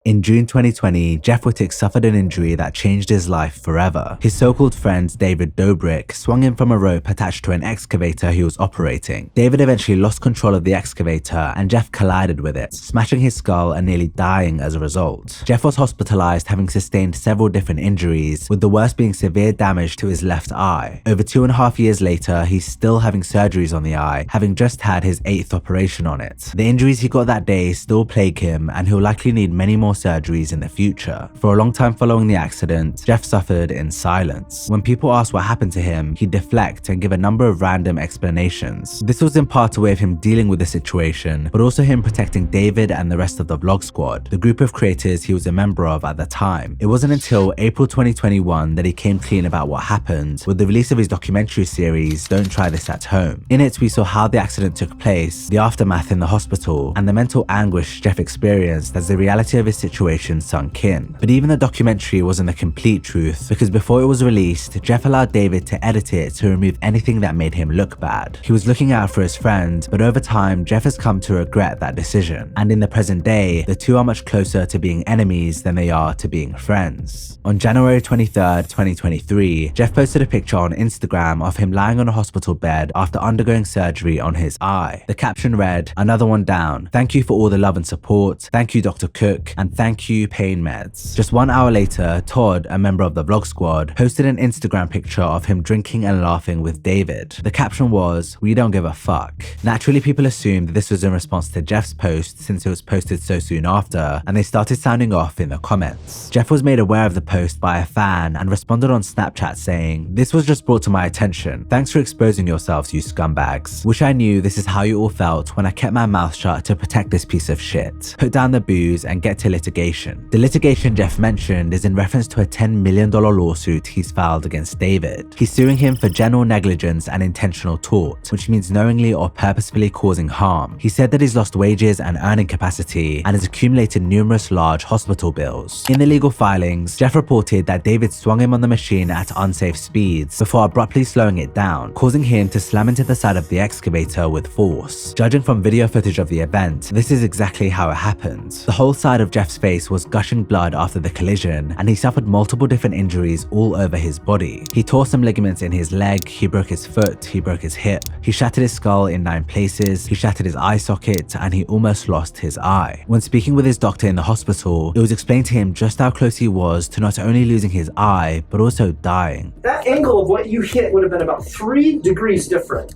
In June 2020, Jeff Wittek suffered an injury that changed his life forever. His so-called friend David Dobrik swung him from a rope attached to an excavator he was operating. David eventually lost control of the excavator and Jeff collided with it, smashing his skull and nearly dying as a result. Jeff was hospitalized, having sustained several different injuries, with the worst being severe damage to his left eye. Over 2.5 years later, he's still having surgeries on the eye, having just had his 8th operation on it. The injuries he got that day still plague him, and he'll likely need many more surgeries in the future. For a long time following the accident, Jeff suffered in silence. When people asked what happened to him, he'd deflect and give a number of random explanations. This was in part a way of him dealing with the situation, but also him protecting David and the rest of the vlog squad, the group of creators he was a member of at the time. It wasn't until April 2021 that he came clean about what happened, with the release of his documentary series, Don't Try This at Home. In it, we saw how the accident took place, the aftermath in the hospital, and the mental anguish Jeff experienced as the reality of his situation sunk in. But even the documentary wasn't the complete truth, because before it was released, Jeff allowed David to edit it to remove anything that made him look bad. He was looking out for his friend, but over time, Jeff has come to regret that decision. And in the present day, the two are much closer to being enemies than they are to being friends. On January 23rd, 2023, Jeff posted a picture on Instagram of him lying on a hospital bed after undergoing surgery on his eye. The caption read, "Another one down. Thank you for all the love and support. Thank you, Dr. Cook, and thank you, Pain Meds." Just 1 hour later, Todd, a member of the vlog squad, posted an Instagram picture of him drinking and laughing with David. The caption was, "We don't give a fuck." Naturally, people assumed this was in response to Jeff's post since it was posted so soon after, and they started sounding off in the comments. Jeff was made aware of the post by a fan and responded on Snapchat saying, "This was just brought to my attention. Thanks for exposing yourselves, you scumbags. Wish I knew this is how you all felt when I kept my mouth shut to protect this piece of shit. Put down the booze and get to litigation." The litigation Jeff mentioned is in reference to a $10 million lawsuit he's filed against David. He's suing him for general negligence and intentional tort, which means knowingly or purposefully causing harm. He said that he's lost wages and earning capacity and has accumulated numerous large hospital bills. In the legal filings, Jeff reported that David swung him on the machine at unsafe speeds before abruptly slowing it down, causing him to slam into the side of the excavator with force. Judging from video footage of the event, this is exactly how it happened. The whole side of Jeff's face was gushing blood after the collision, and he suffered multiple different injuries all over his body. He tore some ligaments in his leg, he broke his foot, he broke his hip, he shattered his skull in 9 places, he shattered his eye socket, and he almost lost his eye. When speaking with his doctor in the hospital, it was explained to him just how close he was to not only losing his eye, but also dying. That angle of what you hit would have been about 3 degrees different.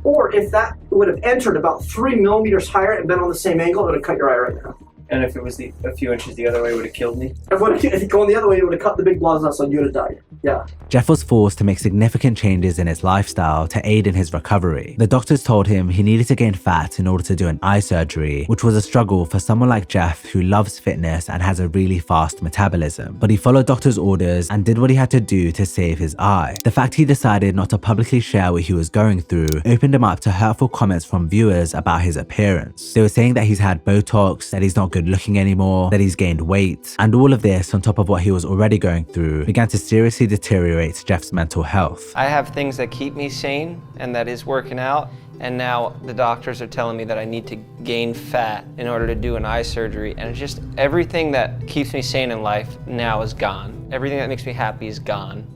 Or if that would have entered about 3 millimeters higher and been on the same angle, it would have cut your eye right now. And if it was a few inches the other way, it would have killed me? If it had gone the other way, it would have cut the big blobs out, so you would have died. Yeah. Jeff was forced to make significant changes in his lifestyle to aid in his recovery. The doctors told him he needed to gain fat in order to do an eye surgery, which was a struggle for someone like Jeff who loves fitness and has a really fast metabolism. But he followed doctors' orders and did what he had to do to save his eye. The fact he decided not to publicly share what he was going through opened him up to hurtful comments from viewers about his appearance. They were saying that he's had Botox, that he's not good looking anymore, that he's gained weight, and all of this on top of what he was already going through began to seriously deteriorate Jeff's mental health. I have things that keep me sane, and that is working out, and now the doctors are telling me that I need to gain fat in order to do an eye surgery, and it's just everything that keeps me sane in life now is gone. Everything that makes me happy is gone.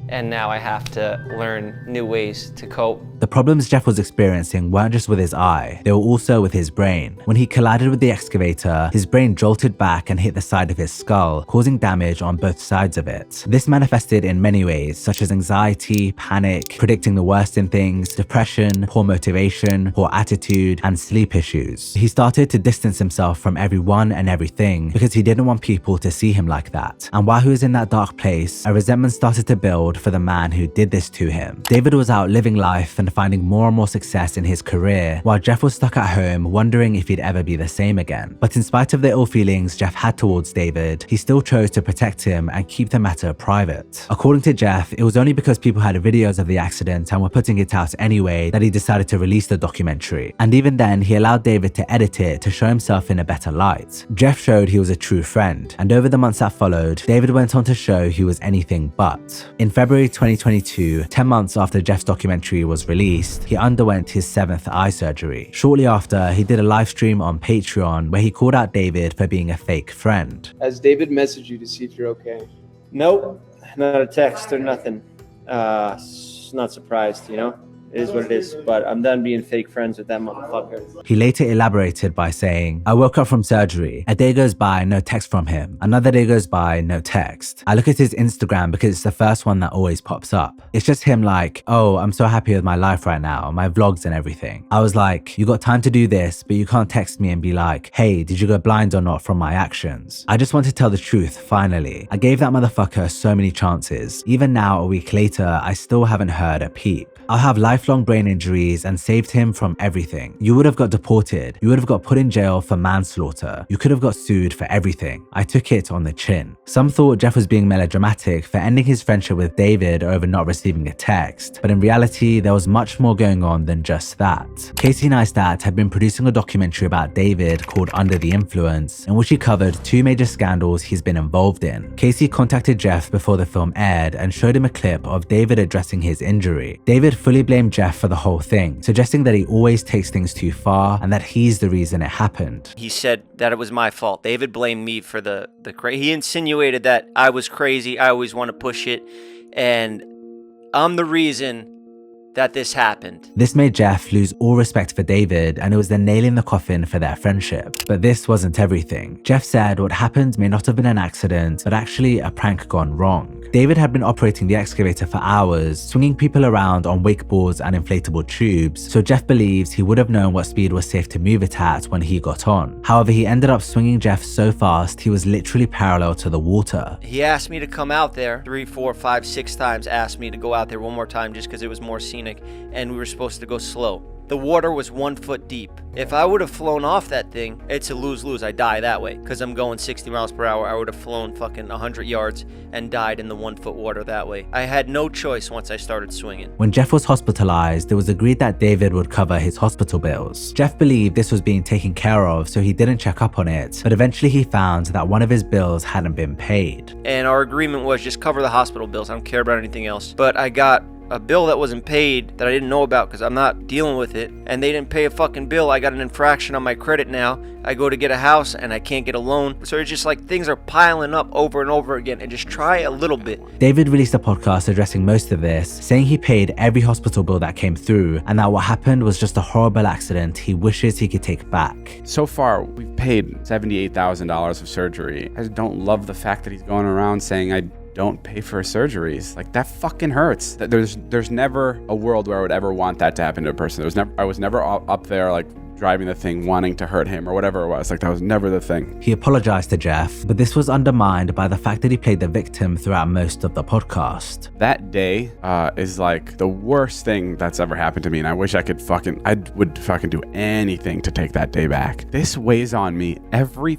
And now I have to learn new ways to cope. The problems Jeff was experiencing weren't just with his eye, they were also with his brain. When he collided with the excavator, his brain jolted back and hit the side of his skull, causing damage on both sides of it. This manifested in many ways, such as anxiety, panic, predicting the worst in things, depression, poor motivation, poor attitude, and sleep issues. He started to distance himself from everyone and everything because he didn't want people to see him like that. And while he was in that dark place, a resentment started to build for the man who did this to him. David was out living life and finding more and more success in his career, while Jeff was stuck at home wondering if he'd ever be the same again. But in spite of the ill feelings Jeff had towards David, he still chose to protect him and keep the matter private. According to Jeff, it was only because people had videos of the accident and were putting it out anyway that he decided to release the documentary. And even then, he allowed David to edit it to show himself in a better light. Jeff showed he was a true friend, and over the months that followed, David went on to show he was anything but. In February 2022, 10 months after Jeff's documentary was released, released, he underwent his 7th eye surgery. Shortly after, he did a live stream on Patreon where he called out David for being a fake friend. Has David messaged you to see if you're okay? Nope, not a text or nothing. Not surprised, you know? It is what it is, but I'm done being fake friends with that motherfucker. He later elaborated by saying, I woke up from surgery. A day goes by, no text from him. Another day goes by, no text. I look at his Instagram because it's the first one that always pops up. It's just him like, oh, I'm so happy with my life right now, my vlogs and everything. I was like, you got time to do this, but you can't text me and be like, hey, did you go blind or not from my actions? I just want to tell the truth, finally. I gave that motherfucker so many chances. Even now, a week later, I still haven't heard a peep. I'll have lifelong brain injuries and saved him from everything. You would have got deported. You would have got put in jail for manslaughter. You could have got sued for everything. I took it on the chin. Some thought Jeff was being melodramatic for ending his friendship with David over not receiving a text, but in reality, there was much more going on than just that. Casey Neistat had been producing a documentary about David called Under the Influence, in which he covered 2 major scandals he's been involved in. Casey contacted Jeff before the film aired and showed him a clip of David addressing his injury. David fully blamed Jeff for the whole thing, suggesting that he always takes things too far and that he's the reason it happened. He said that it was my fault. David blamed me for the he insinuated that I was crazy. I always want to push it, and I'm the reason that this happened. This made Jeff lose all respect for David, and it was the nail in the coffin for their friendship. But this wasn't everything. Jeff said what happened may not have been an accident, but actually a prank gone wrong. David had been operating the excavator for hours, swinging people around on wakeboards and inflatable tubes, so Jeff believes he would have known what speed was safe to move it at when he got on. However, he ended up swinging Jeff so fast he was literally parallel to the water. He asked me to come out there 3, 4, 5, 6 times, asked me to go out there one more time just because it was more scenic, and we were supposed to go slow. The water was 1 foot deep. If I would have flown off that thing, it's a lose-lose. I die that way because I'm going 60 miles per hour. I would have flown fucking 100 yards and died in the 1 foot water that way. I had no choice once I started swinging. When Jeff was hospitalized, it was agreed that David would cover his hospital bills. Jeff believed this was being taken care of, so he didn't check up on it, but eventually he found that one of his bills hadn't been paid. And our agreement was just cover the hospital bills. I don't care about anything else. But I got a bill that wasn't paid that I didn't know about because I'm not dealing with it, and they didn't pay a fucking bill. I got an infraction on my credit now. I go to get a house and I can't get a loan. So it's just like things are piling up over and over again, and just try a little bit. David released a podcast addressing most of this, saying he paid every hospital bill that came through and that what happened was just a horrible accident he wishes he could take back. So far, we've paid $78,000 of surgery. I just don't love the fact that he's going around saying I don't pay for surgeries. Like, that fucking hurts. There's never a world where I would ever want that to happen to a person. I was never up there like driving the thing wanting to hurt him or whatever it was. Like, that was never the thing. He apologized to Jeff, but this was undermined by the fact that he played the victim throughout most of the podcast. That day is like the worst thing that's ever happened to me, and I wish I would fucking do anything to take that day back. This weighs on me every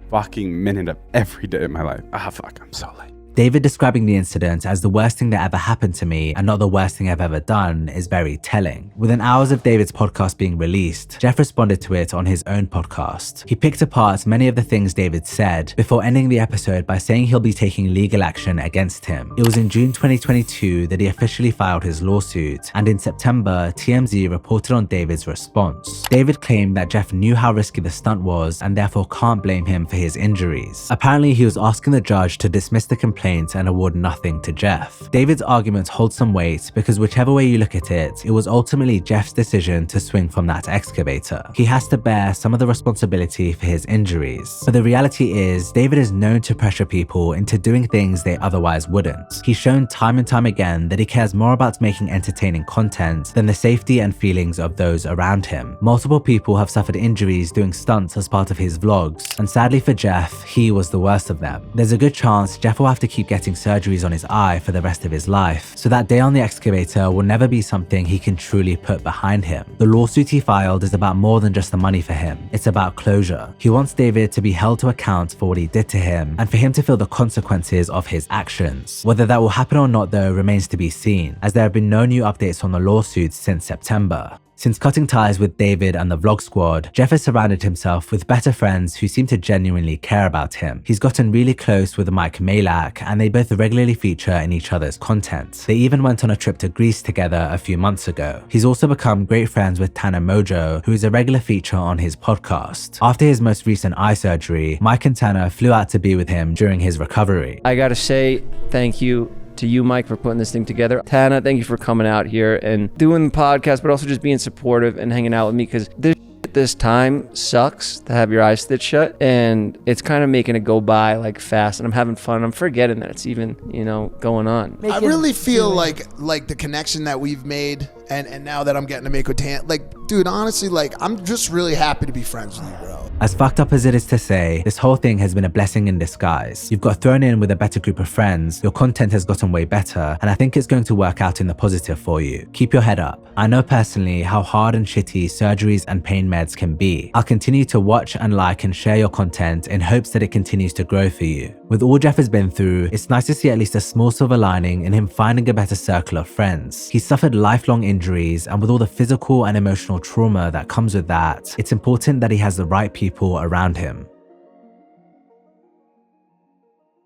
fucking minute of every day of my life. Fuck, I'm so late. David describing the incident as the worst thing that ever happened to me and not the worst thing I've ever done is very telling. Within hours of David's podcast being released, Jeff responded to it on his own podcast. He picked apart many of the things David said before ending the episode by saying he'll be taking legal action against him. It was in June 2022 that he officially filed his lawsuit, and in September, TMZ reported on David's response. David claimed that Jeff knew how risky the stunt was and therefore can't blame him for his injuries. Apparently, he was asking the judge to dismiss the complaint and award nothing to Jeff. David's argument holds some weight because whichever way you look at it, it was ultimately Jeff's decision to swing from that excavator. He has to bear some of the responsibility for his injuries. But the reality is, David is known to pressure people into doing things they otherwise wouldn't. He's shown time and time again that he cares more about making entertaining content than the safety and feelings of those around him. Multiple people have suffered injuries doing stunts as part of his vlogs, and sadly for Jeff, he was the worst of them. There's a good chance Jeff will have to keep getting surgeries on his eye for the rest of his life, so that day on the excavator will never be something he can truly put behind him. The lawsuit he filed is about more than just the money for him. It's about closure. He wants David to be held to account for what he did to him and for him to feel the consequences of his actions. Whether that will happen or not though remains to be seen, as there have been no new updates on the lawsuit since September. Since cutting ties with David and the vlog squad, Jeff has surrounded himself with better friends who seem to genuinely care about him. He's gotten really close with Mike Malak, and they both regularly feature in each other's content. They even went on a trip to Greece together a few months ago. He's also become great friends with Tanner Mojo, who is a regular feature on his podcast. After his most recent eye surgery, Mike and Tanner flew out to be with him during his recovery. I gotta say thank you to you, Mike, for putting this thing together. Tana, thank you for coming out here and doing the podcast, but also just being supportive and hanging out with me, because this time sucks to have your eyes stitched shut, and it's kind of making it go by like fast, and I'm having fun. I'm forgetting that it's even, going on. I really feel like the connection that we've made, and now that I'm getting to make with Tan, dude, honestly, I'm just really happy to be friends with you, bro. As fucked up as it is to say, this whole thing has been a blessing in disguise. You've got thrown in with a better group of friends, your content has gotten way better, and I think it's going to work out in the positive for you. Keep your head up. I know personally how hard and shitty surgeries and pain meds can be. I'll continue to watch and like and share your content in hopes that it continues to grow for you. With all Jeff has been through, it's nice to see at least a small silver lining in him finding a better circle of friends. He's suffered lifelong injuries, and with all the physical and emotional trauma that comes with that, it's important that he has the right people around him.